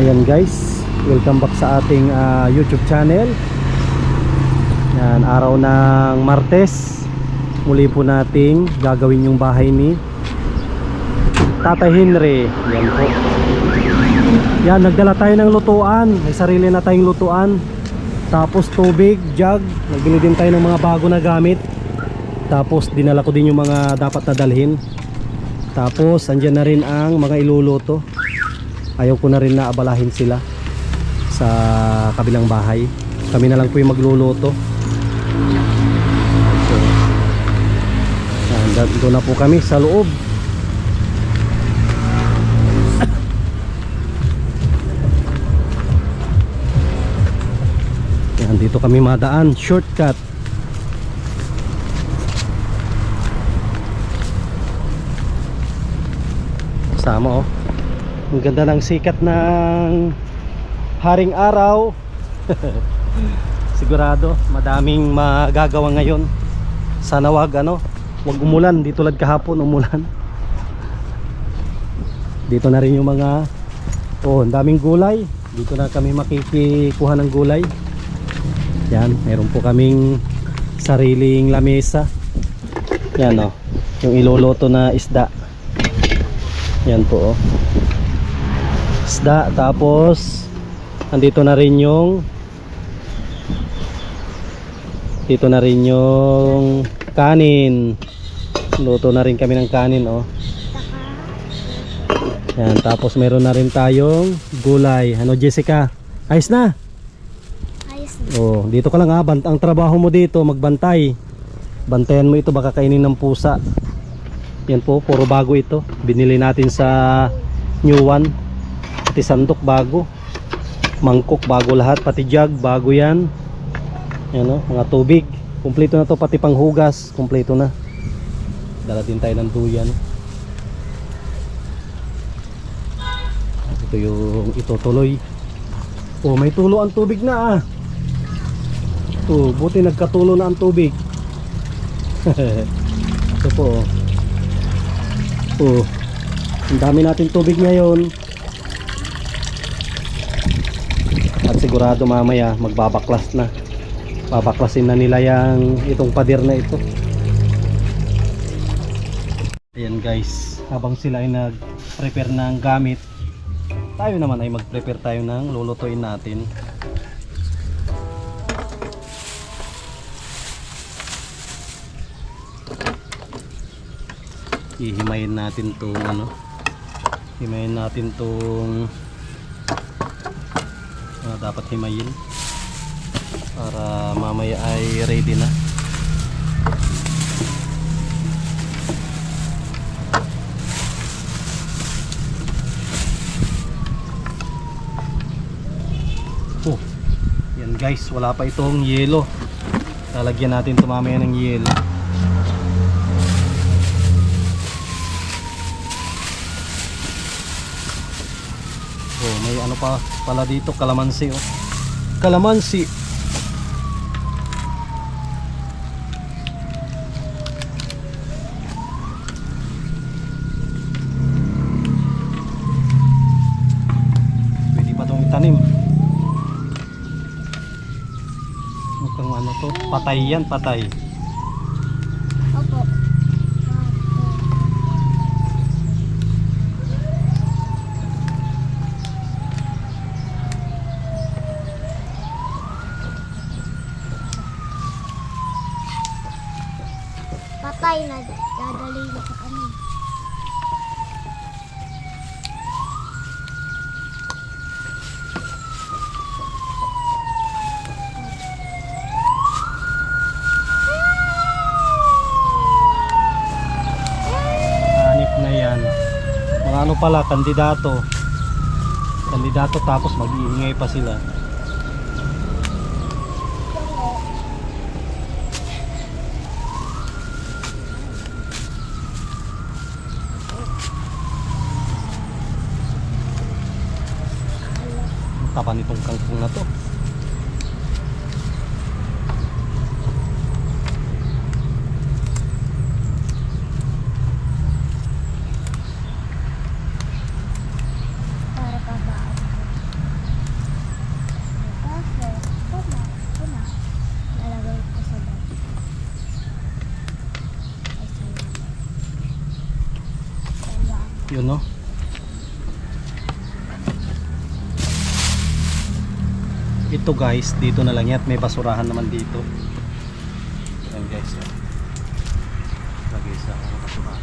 Ayan guys, welcome back sa ating YouTube channel. Yan, araw ng Martes. Muli po nating gagawin yung bahay ni Tatay Henry. Yan po. Yan, nagdala tayo ng lutuan. May sarili na tayong lutuan. Tapos tubig, jug. Nagbili din tayo ng mga bago na gamit. Tapos dinala ko din yung mga dapat na dalhin. Tapos andyan na rin ang mga iluluto. Ayaw ko na rin na abalahin sila sa kabilang bahay. Kami na lang po yung magluluto. So, doon na po kami sa loob. Yan, dito kami madaan. Shortcut. Sama oh. Ang ganda ng sikat ng haring araw. Sigurado madaming magagawa ngayon. Sana wag wag umulan. Di tulad kahapon umulan. Dito na rin yung mga ang daming gulay. Dito na kami makikikuha ng gulay. Yan, meron po kaming sariling lamesa. Yan yung iloloto na isda. Yan po isda, tapos andito na rin yung kanin. Luto na rin kami ng kanin Yan, tapos meron na rin tayong gulay. Jessica? Ayos na? Ayos na. Dito ka lang ang trabaho mo dito magbantay. Bantayan mo ito, baka kainin ng pusa. Yan po, puro bago ito. Binili natin sa new one. Pati sandok bago, mangkok bago lahat, pati jug bago yan. Yan mga tubig, kumpleto na to, pati panghugas kumpleto na. Dala din tayo ng duyan. Ito yung itutuloy. May tulo ang tubig na buti nagkatulo na ang tubig. Ito po ang dami natin tubig ngayon. At sigurado mamaya magbabaklas na. Babaklasin na nila itong pader na ito. Ayan guys, habang sila ay nag-prepare ng gamit, tayo naman ay mag-prepare tayo ng lulutuin natin. Hihimayin natin tong himayin natin tong dapat himayin para mamaya ay ready na. Yan guys, wala pa itong yelo. Lalagyan natin ito mamaya ng yelo. May pa pala dito, kalamansi kalamansi. Pwede pa itong itanim. Mukhang to, patay yan, patay. Opo. Patay na, dadali na sa kami. Hanip na yan. Mga pala, kandidato tapos mag-iingay pa sila. Tapa nitong kangkong na to. Yun, no? Ito guys, dito na lang yan. May basurahan naman dito. Ayan guys. Lagay sa basurahan.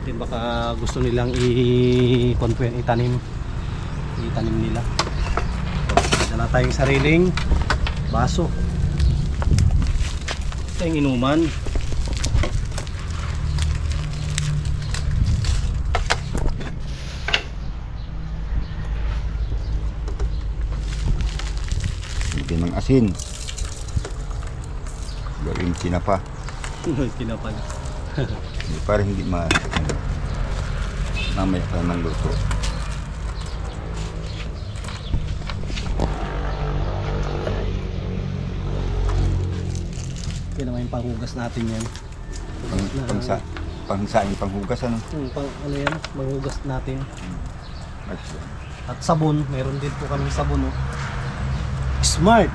Atin baka gusto nilang itanim nila. Ito na tayong sariling baso. Ito yung inuman. Lagyan ng asin. Gawing tinapa. Kinapal. Para hindi mamaya pa ng luto. Yan naman yung panghugas natin yan. Pangsaing panghugas ano? Ano yan? Manghugas natin. At At sabon, meron din po kami sabon, oh. Smart.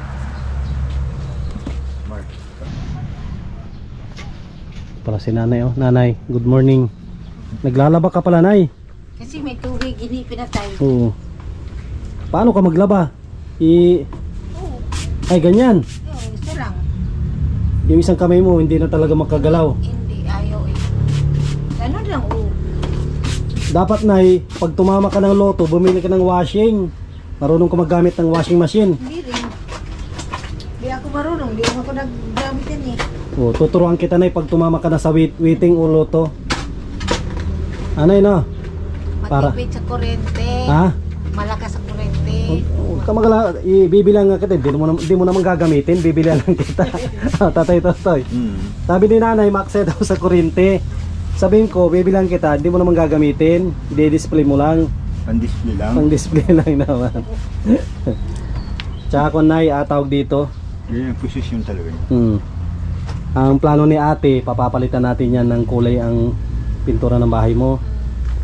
Mark. Para si nanay, oh. Nanay, good morning. Naglalaba ka pala, nay. Kasi may tubig, hindi pinatay. Oo. Paano ka maglaba? Oo, Ay, ganyan. isa lang. Yung isang kamay mo, hindi na talaga makagalaw. Hindi, ayaw eh. Ganun lang, oo. Dapat, nay, pag tumama ka ng loto, bumili ka ng washing. Marunong ka maggamit ng washing machine. Hindi rin. Hindi ako marunong, hindi ako naggamit yan eh. Oh, tuturuan kita, nay, pag tumama ka na sa waiting o loto. Anay, no? Para- Matipid sa kurente. Ha? Malakas sa kurente. Huwag ka magala, ibibilang nga kita, di mo naman gagamitin, bibilihan lang kita. Tatay Totoy. Sabi ni nanay, makse daw sa kuryente. Sabihin ko, bibilang kita, di mo naman gagamitin, i-display mo lang. Pan-display lang. Pang display lang naman. Tsaka kung nay, tawag dito. Yan ang posisyon talaga niya. Ang plano ni ate, papapalitan natin yan ng kulay ang pintura ng bahay mo.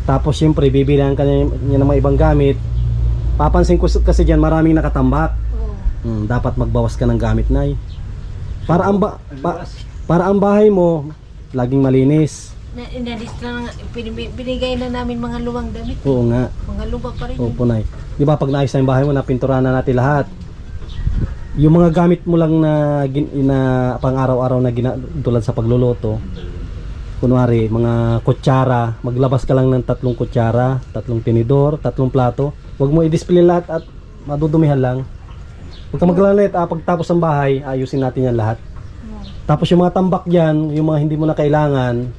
Tapos syempre, bibilihan ka niya ng mga ibang gamit. Papansin ko kasi dyan, maraming nakatambak. Oo. Dapat magbawas ka ng gamit, nay. Para ang para ang bahay mo laging malinis. Inadis na, binigay na namin mga luwang damit. Oo nga. Mga luba pa rin. Opo, nay. Di ba pag naayos na yung bahay mo, napinturahan na natin lahat. Yung mga gamit mo lang na pang araw-araw na tulad sa pagluluto. Kunwari, mga kutsara, maglabas ka lang ng 3 kutsara, 3 tinidor, 3 plato. Huwag mo i-display lahat at madudumihan lang. Huwag ka maglalit, pagtapos ng bahay, ayusin natin yan lahat. Tapos yung mga tambak dyan, yung mga hindi mo na kailangan,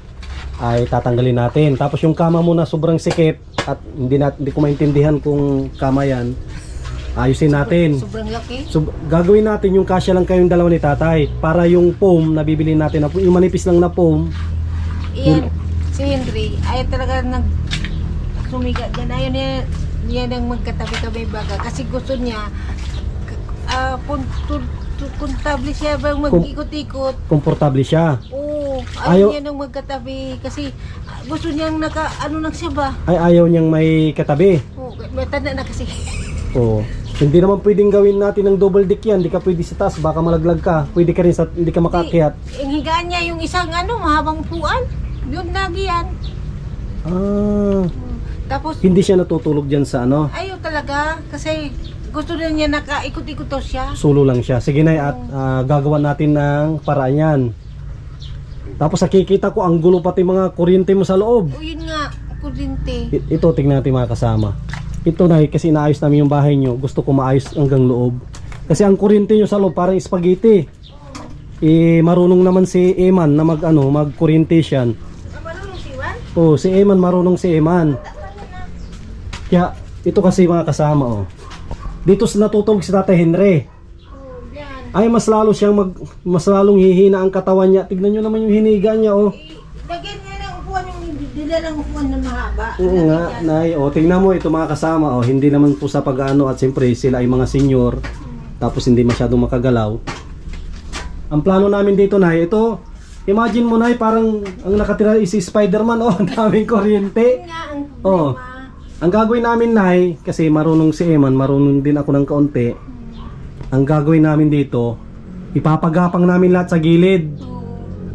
ay tatanggalin natin. Tapos yung kama mo na sobrang sikip at hindi ko maintindihan kung kama yan, ayusin natin. Sobrang laki. So, gagawin natin yung kasya lang kayong dalawa ni tatay para yung foam na bibili natin, yung manipis lang na foam. Iyan, si Henry, ayaw talaga sumiga dyan. Ayaw niya nang magkatabi-tabi baga. Kasi gusto niya, kontable siya bang mag-ikot-ikot. Komportable siya. Oo, Ayaw- ayaw niya nang magkatabi. Kasi gusto niyang ano lang siya ba? Ay, ayaw niyang may katabi. Oo, matanda na kasi. Oo. Hindi naman pwedeng gawin natin ng double deck yan. Hindi ka pwede sa taas, baka malaglag ka. Pwede ka rin sa, hindi ka makakyat. Ang higaan niya yung isang mahabang puan. Yun lagi yan. Tapos, Hindi siya natutulog dyan sa ayaw talaga. Kasi gusto rin niya nakaikot-ikot daw siya. sulo lang siya. Sige na, at gagawa natin ng paraan yan. Tapos nakikita ko, ang gulo pati mga kuryente mo sa loob. O yun nga, kuryente. Ito, tingnan natin mga kasama. Ito na, kasi inaayos namin yung bahay nyo. Gusto ko maayos hanggang loob. Kasi ang kuryente nyo sa loob parang spaghetti. Marunong naman si Eman na mag-kuryente siya. Marunong si Juan? Oh, si Eman, marunong si Eman. Kaya, ito kasi mga kasama, oh. Dito natutulog si Tatay Henry. Oo, yan. Ay, mas mas lalong hihina ang katawan niya. Tignan nyo naman yung hiniga niya, oh. Lagyan niya ng upuan yung dila ng upuan na mahaba. Oo nga, nay. O, tingnan mo ito mga kasama. O, hindi naman po sa pag-ano at siyempre sila ay mga senior. Tapos hindi masyadong makagalaw. Ang plano namin dito, nay, ito, imagine mo, nay, parang ang nakatira is si Spider-Man. O, ang daming kuryente. Yun nga ang Oh. problema. Ang gagawin namin, nay, kasi marunong si Eman, marunong din ako ng kaunti. Ang gagawin namin dito, ipapagapang namin lahat sa gilid. Oo.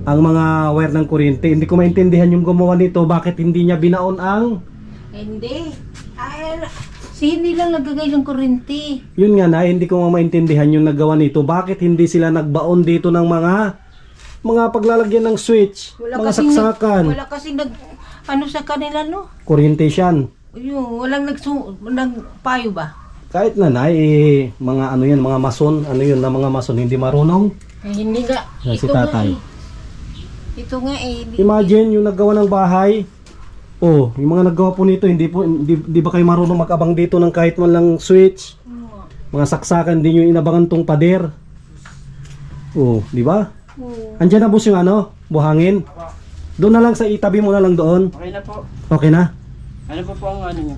ang mga wire ng kuryente. Hindi ko maintindihan yung gumawa nito, bakit hindi niya binaon ang... Hindi. Ay, si hindi lang nagagay ng kuryente. Yun nga na, hindi ko nga maintindihan yung nagawa nito. Bakit hindi sila nagbaon dito ng mga paglalagyan ng switch, mga saksakan. Wala kasi ano sa kanila, no? Kuryente yan. Yung, walang nagpayo ba? Kahit nanay, mga ano yan, mga mason, ano yun na mga mason, hindi marunong. Eh, hindi nga. Yan si Ito nga tatay. eh. Ito nga eh. Imagine yung naggawa ng bahay. Oh, yung mga naggawa po nito, hindi ba kayo marunong mag-abang dito ng kahit man lang switch? Mga saksakan, hindi nyo inabangan tong pader. Oh, di ba? Andiyan na boss yung ano, buhangin. Doon na lang sa itabi mo na lang doon. Okay na po. Okay na? Ano po ang ano niyo?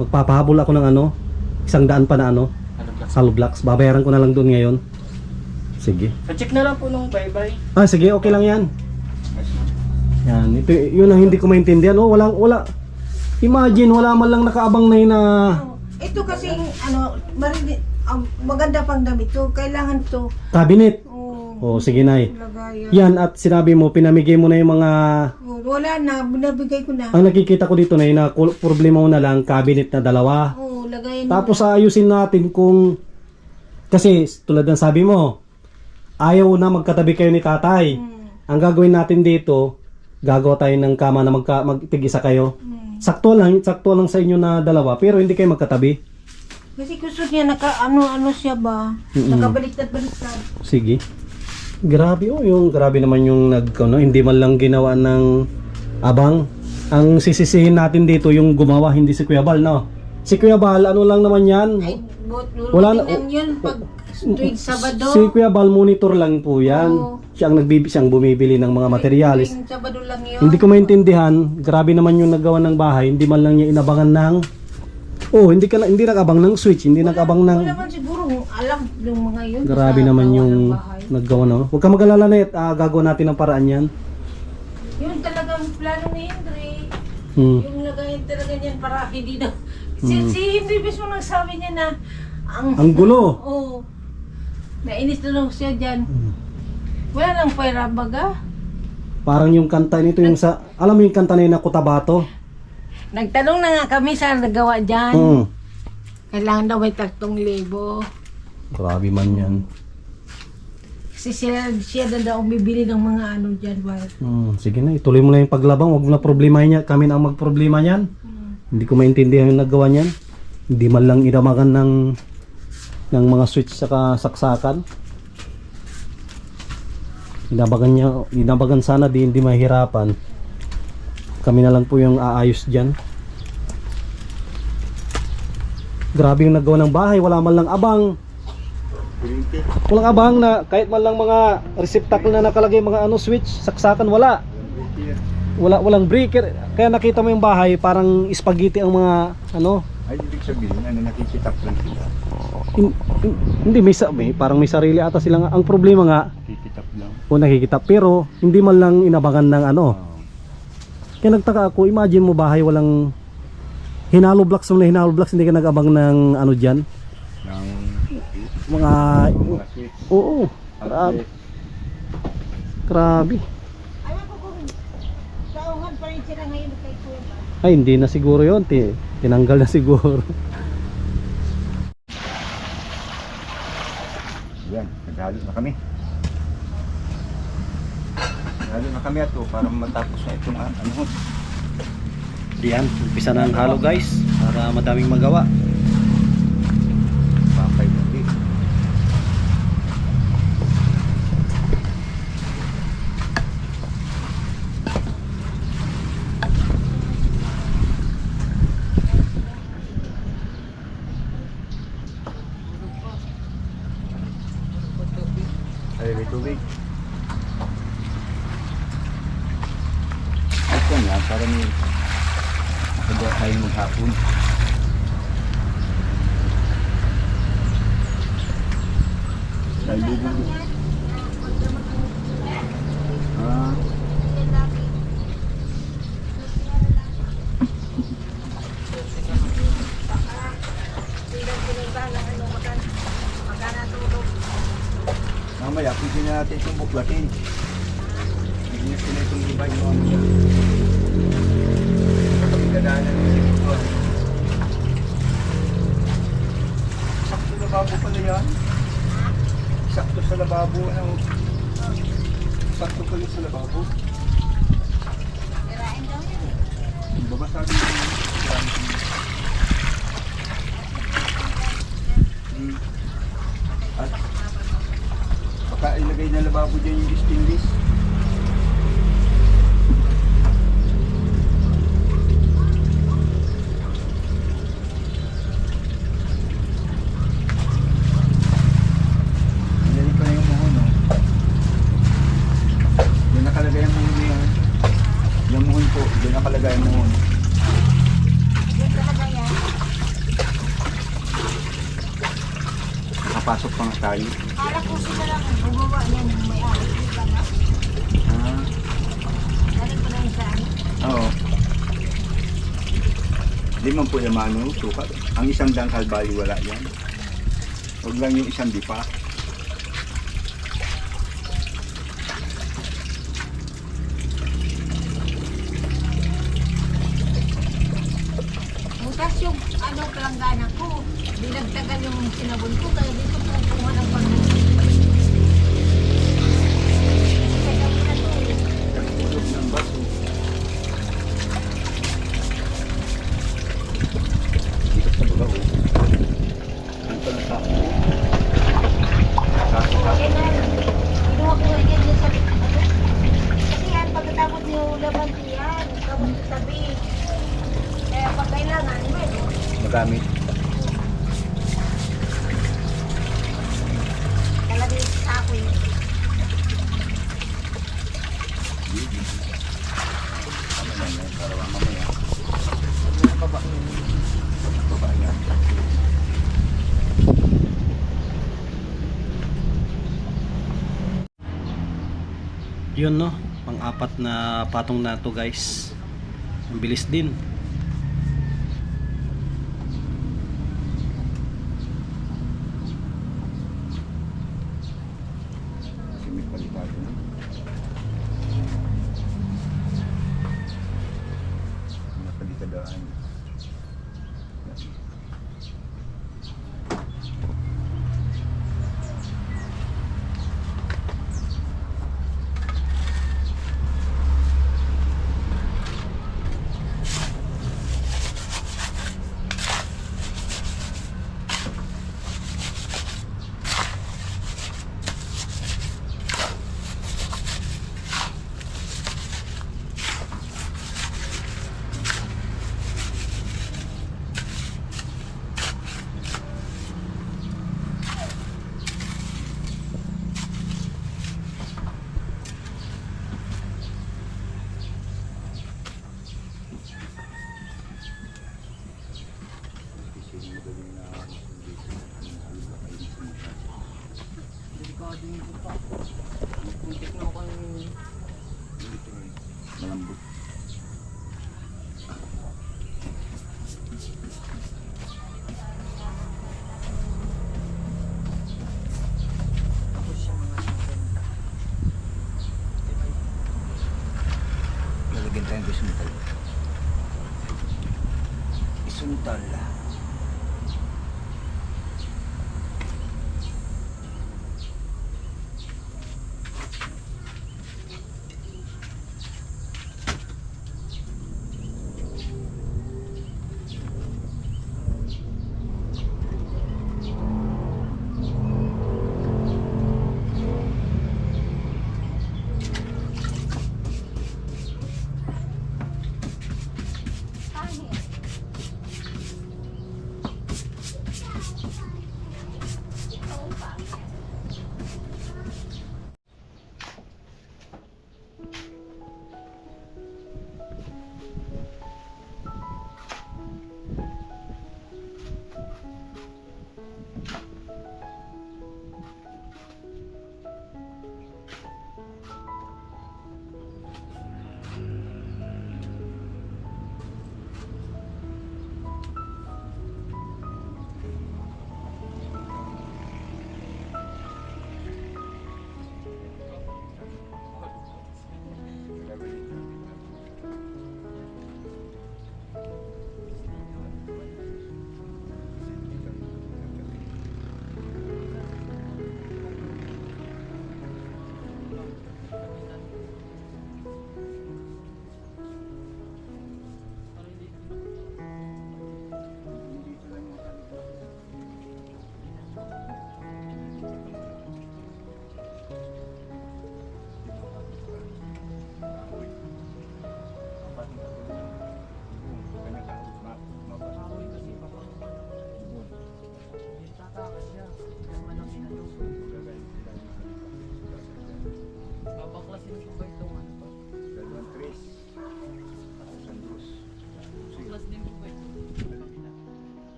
Magpapahabol ako ng ano, 100 pa na ano, hollow blocks. Babayaran ko na lang doon ngayon. Sige. Pa-check na lang po nung bye-bye. Sige, okay lang yan. Yan, ito, yun ang hindi ko maintindihan. Oh, wala. Imagine, wala man lang nakaabang na yun na... Ito kasi, ano, maganda pang damit to. Kailangan to. Cabinet. Oh, Sige nay. lagayan. Yan, at sinabi mo, pinamigay mo na yung mga... Wala na, binabigay ko na. Ang nakikita ko dito na problema mo na lang, cabinet na 2. Lagayan Tapos ayusin natin kung... Kasi tulad ng sabi mo, ayaw na magkatabi kayo ni tatay. Ang gagawin natin dito, gagawa tayo ng kama na magtig-isa kayo. Sakto lang sa inyo na 2, pero hindi kayo magkatabi. Kasi gusto niya ano siya ba? Nakabaliktad-baliktad. Sige. Grabe grabe naman yung hindi man lang ginawa ng abang. Ang sisisihin natin dito yung gumawa, hindi si Kuya Bal, no? Si Kuya Bal, ano lang naman yan? Wala na yun pag tuwing Sabado. Si Kuya Bal monitor lang po yan. Siyang bumibili ng mga materialis. Tuwing Sabado lang yun. Hindi ko maintindihan, grabe naman yung naggawa ng bahay, hindi man lang niya inabangan ng hindi nag-abang ng switch, hindi nag-abang ng... Wala man siguro alam yung mga yun. Grabe sa naman gawa yung ng bahay. naggawa, no? Huwag ka mag-alala na gagawa natin ng paraan yan. Yun talagang plano ni Henry. Hmm. Yung lagayin talaga niyan para hindi na... Si Henry mismo nagsabi niya na... Ang gulo. Oo. Nainis na lang siya dyan. Wala lang pera baga. Parang yung kanta nito yung sa... Alam mo yung kanta na yun na Cotabato? Nagtanong na nga kami sa nagawa dyan. Hmm. Kailangan daw may 3,000. Grabe man yan. Kasi siya na daw bibili ng mga ano dyan. Sige na, ituloy mo na yung paglabang. Huwag mo na problema niya. Kami na ang magproblema niyan. Hindi ko maintindihan yung nagawa niyan. Hindi man lang inamagan ng mga switch saka saksakan. Inabagan sana hindi mahirapan. Kami na lang po yung aayos dyan. Grabe yung nagawa ng bahay. Wala man lang abang. Walang abang na kahit man lang mga receptacle na nakalagay mga switch, saksakan, wala. Walang breaker. Kaya nakita mo yung bahay parang spaghetti ang mga Ay, ibig sabihin, nakikitap lang sila. Hindi parang may sarili ata sila nga. Ang problema nga, Nakikitap lang. nakikita pero hindi man lang inabangan ng Kaya nagtaka ako, imagine mo bahay walang hinalo blocks, hindi ka nag-abang ng dyan. Ng Mga switch. oo, grabe. Alam ko kung saungan pa rin sila ngayon kay Kuya Bal. Ay, hindi na siguro yun, tinanggal na siguro. Yan, naghalo na kami. Naghalo na kami ato para matapos na itong Diyan, umpisa na ang halo guys, para madaming magawa. Bakay pati. Ay, may tubig. Ito nga, para may makagawa tayo maghapon. Dahil bubog. Ah. Mamaya, pwede na natin itong buklatin. sila itong iba yung ano niya. Kapag dadaanan ng sirkuan. Sakto lababo pala yan. Sakto sa lababo. Ano? Sakto pala sa lababo. Sirain daw yun eh. Babasabi mo yung At baka ilagay na lababo dyan yung stainless. Ilagay ko na yung muhon, no? Doon nakalagay ang muhon na yan. Yung muhon po, doon nakalagay ang muhon. Yan talaga yan. Nakapasok pa nga tayo. Kala ko sila lang ang gumawa yan ng may-ari. Di ba na? Ah, Dali ko na yung saan. oo. Di man po yung mano, sukat. Ang isang dangkal bali wala yan. Huwag lang yung isang dipa. Butas yung ano palanggana ko. Dinagdagan yung sinabon ko. Kaya dito po kuha ng pag-ibig. Kaya gawin na to. Nagpulog ng baso. Dito sa baga, oh. Ano pa lang tao? Kaso Kaya na, kinuha ko yan dyan sa ano. Kasi yan, pagkatapos yung laban ko yan, tapos sa tabi. Kaya pag kailangan, meron. magamit. Talaga yung sa ako yun. Ano lang yan, para mamaya. Baba yan. Yun no, pang-apat na patong na to guys. Ang bilis din. Kasi may palitado na. Napalitadaan. Malambot. Lalagyan tayo ng isuntal. Isuntal.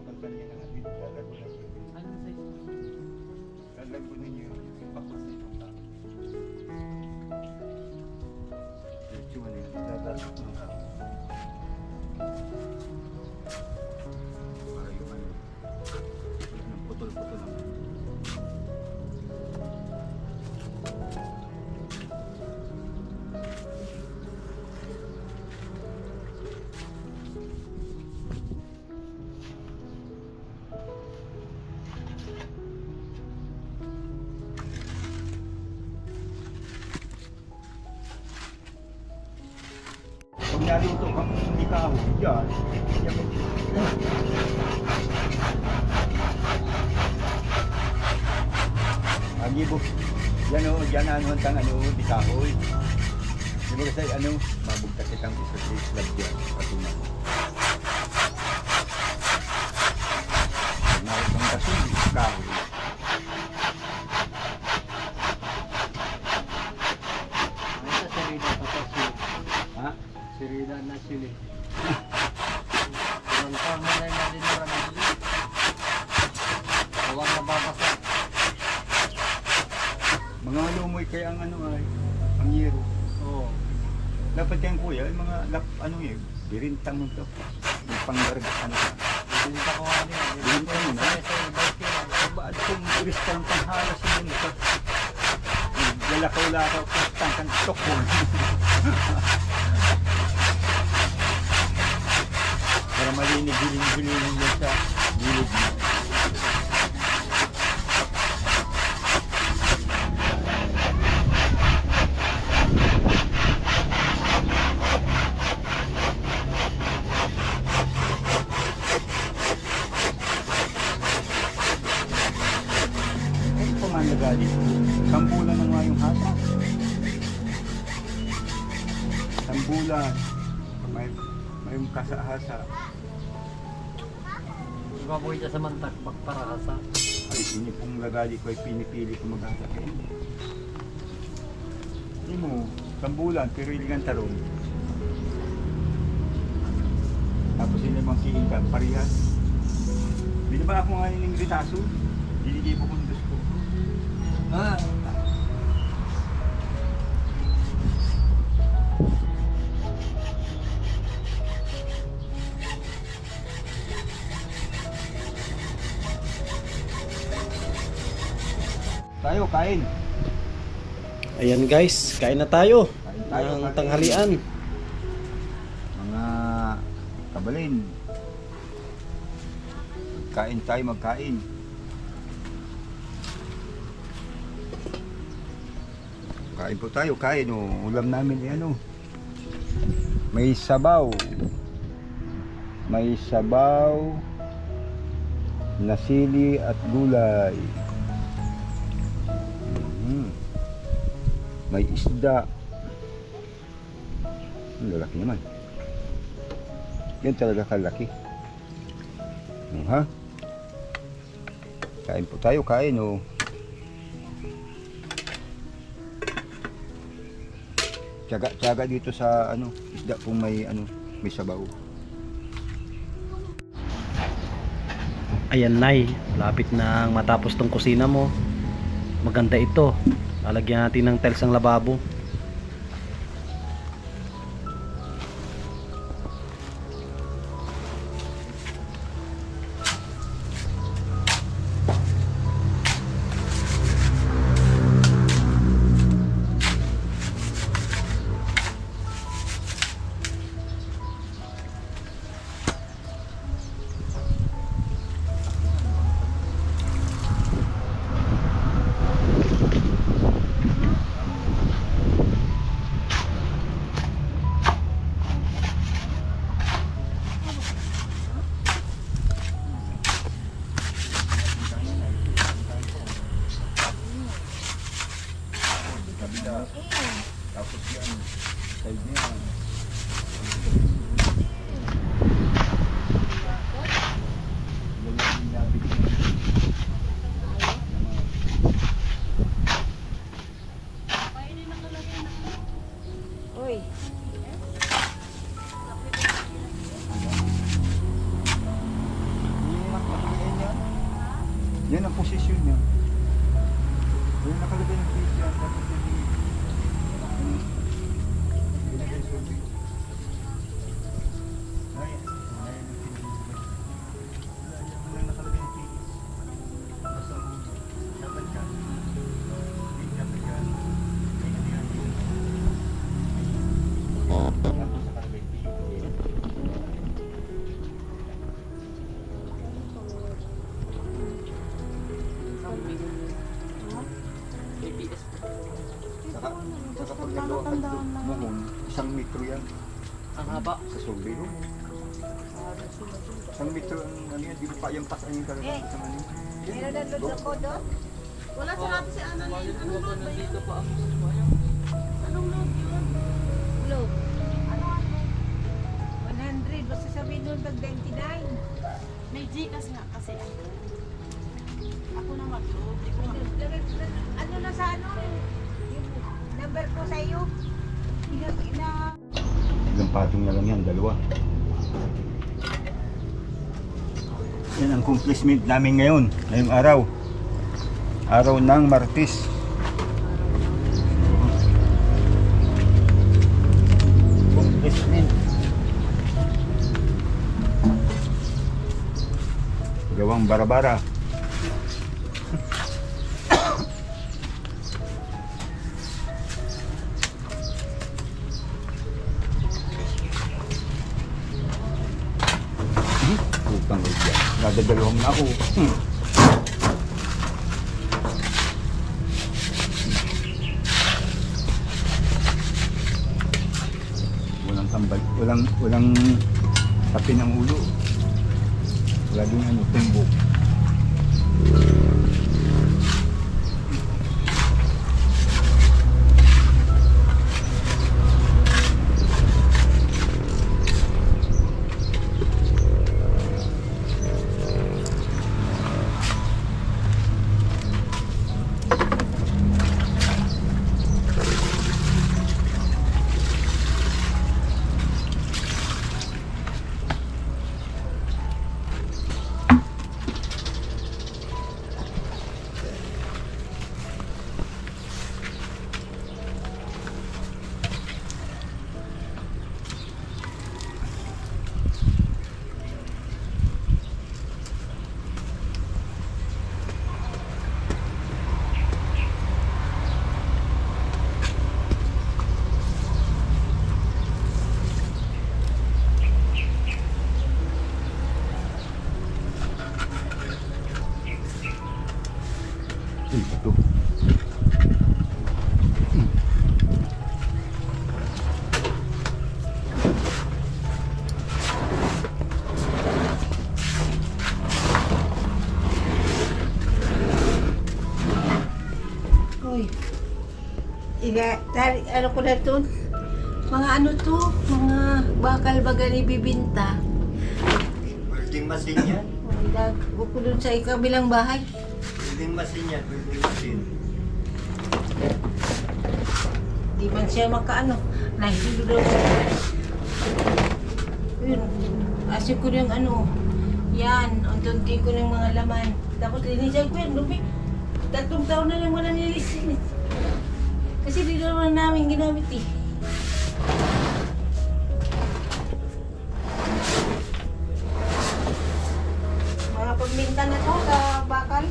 Papalitan niya ng atin. Lalagunan niyo. Anong size? Lalagunan niyo yung bakwas na itong tao. Diretso mo na yun. Lalagunan ng tao. Para yung ano. Putol-putol lang. Pag naluto ka, hindi ka ako. Yan. Yan. Agibo. Yan o, dyan ano ang tang ano, di kahoy. Di ba kasi ano, mabugtas itang isa sa slab dyan. Patunan. Pag nakitang kasi, kahoy. Ano sa Serena pa sa sili? Ha? Serena na sili. Ilang taon na na natin maraming sili. Huwag nababasa. Mga lumoy kaya ang ano ay, ang yero. Oo. Dapat yan kuya, yung mga ano yun, birinta mo to. Yung panggarga, ano ka. Binta ko ano yan. Binta mo na? Sa bike yan. Ba't kung turista ng panghalas yun ito? Lalakaw-lakaw, pustang kang stok mo. Para malinig, hiling-hiling yan sa gilid mo. Pamanda galing. Sambulan na nga yung hasa. Sambulan. May kasahasa. Ibaboy ka sa mantakpak para kasa. Ay, ini pong lagali ko ay pinipili ko maghasa. Hindi mo, sambulan, pero iligan tarong. Tapos yun namang kiingkan, parihas. Di ba ako nga yung ritaso? Diligay po kundos ko. Ah! Tayo, kain. Ayan guys, kain na tayo Kain tayo, ng kain. tanghalian. Mga kabalin. Kain tayo, magkain. Kain po tayo, kain. Oh. Ulam namin ay ano. May sabaw. May sabaw na sili at gulay. May isda. Ang lalaki naman. Yan talaga kalaki. Ha? Kain po tayo, kain oh. Tiyaga dito sa ano, isda kung may ano, may sabaw. Ayan Nay, lapit na matapos tong kusina mo. Maganda ito. Lalagyan natin ng tiles ang lababo. Yan ang posisyon niya. Wala nakalagay ng page yan. Tapos hindi. Binigay survey. Wala nakalagay ng page. Basta dapat ka. Dapat ka. Tapos nakalagay page. Saka pag nagawa ka buhon, 1 metro yan Ang haba. sa survey room. 1 metro ang ano yan, di mo pa yung pasahin ka lang sa ano. Meron na doon ako doon. Wala sa natin si Ana na yun. Anong load ba yun? Nandito pa ako. Anong load yun? Load. Ano? 100. Basta sabihin nun pag 29. May Gcash nga kasi ako. Ako na mag-load. Di ko Ano na sa ano? Yung number ko sa iyo. Ilang patong na lang yan, 2. Yan ang accomplishment namin ngayon, ngayong araw. Araw ng Martes. Accomplishment. Gawang bara-bara. Putang ina. Dadalawang na ako. Walang tambal, walang tapi ng ulo. Wala din ano, tumbok. Ito. Uy. Ano ko na to? Mga ano to? Mga bakal baga ni bibinta. Welding machine yan. Buko dun sa ikabilang bahay. Welding machine yan. Welding machine. Di man siya makaano. Nahilo daw siya. Yun. Asip ko yung ano. Yan. Untunti ko ng mga laman. Tapos linisan ko yan. Lumi. 3 taon na lang wala nilisin. Kasi di naman namin ginamit eh. Mga pagbinta na to sa bakal.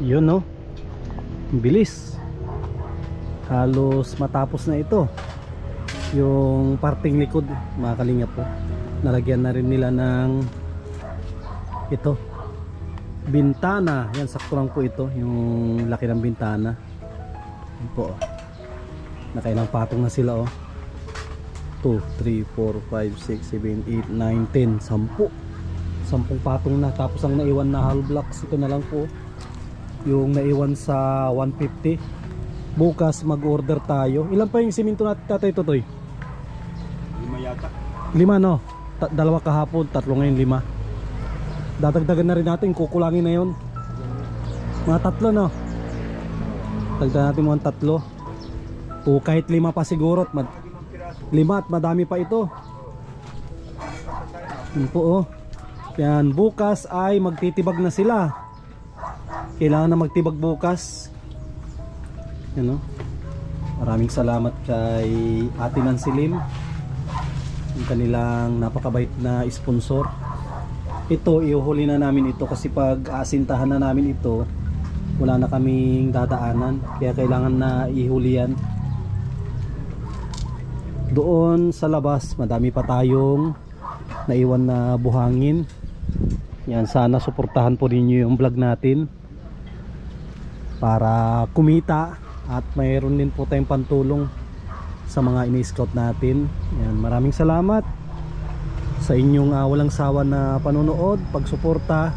Yun no, bilis, halos matapos na ito. Yung parting likod mga kalingap po, nalagyan na rin nila ng ito, bintana. Yan, sakto lang po ito, yung laki ng bintana. Yan po, nakailang patong na sila oh. 2, 3, 4, 5, 6, 7, 8, 9, 10, 10 patong na. Tapos ang naiwan na hollow blocks, ito na lang po yung naiwan sa 150. Bukas mag-order tayo. Ilan pa yung simento natin, Tatay Totoy? 5 yata. yata. 5 no? Dalawa kahapon, 3 ngayon, 5. Dadagdagan na rin natin, kukulangin na yon. Mga 3 no? Dagdagan natin mga 3. O kahit 5 pa siguro, 5 at madami pa ito. Yun po oh. Yan, bukas ay magtitibag na sila. Kailangan na magtibag bukas. Yan oh. Maraming salamat kay Ate Nancy Lim, yung kanilang napakabait na sponsor. Ito, iuhuli na namin ito kasi pag asintahan na namin ito, wala na kaming dadaanan. Kaya kailangan na ihuli yan. Doon sa labas, madami pa tayong naiwan na buhangin. Yan, sana suportahan po ninyo yung vlog natin para kumita at mayroon din po tayong pantulong sa mga ini-scout natin. Yan, maraming salamat sa inyong walang sawa na panonood, pagsuporta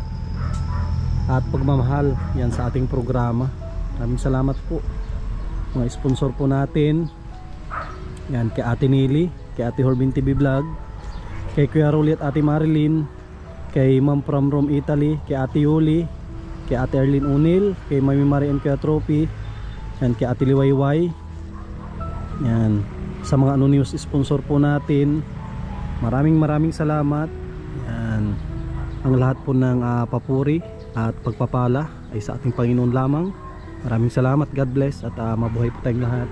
at pagmamahal yan sa ating programa. Maraming salamat po mga sponsor po natin. Yan, kay Ate Nili, kay Ate Horbin TV Vlog, kay Kuya Rolly at Ate Marilyn, kay Ma'am from Rome, Italy, kay Ate Yuli, kay Ate Arlene Unil, kay Mami Marie and Kuya Trophy, yan, kay Ate Liwayway. Yan, sa mga anonymous sponsor po natin, maraming salamat. Yan, ang lahat po ng papuri at pagpapala ay sa ating Panginoon lamang. Maraming salamat, God bless at mabuhay po tayong lahat.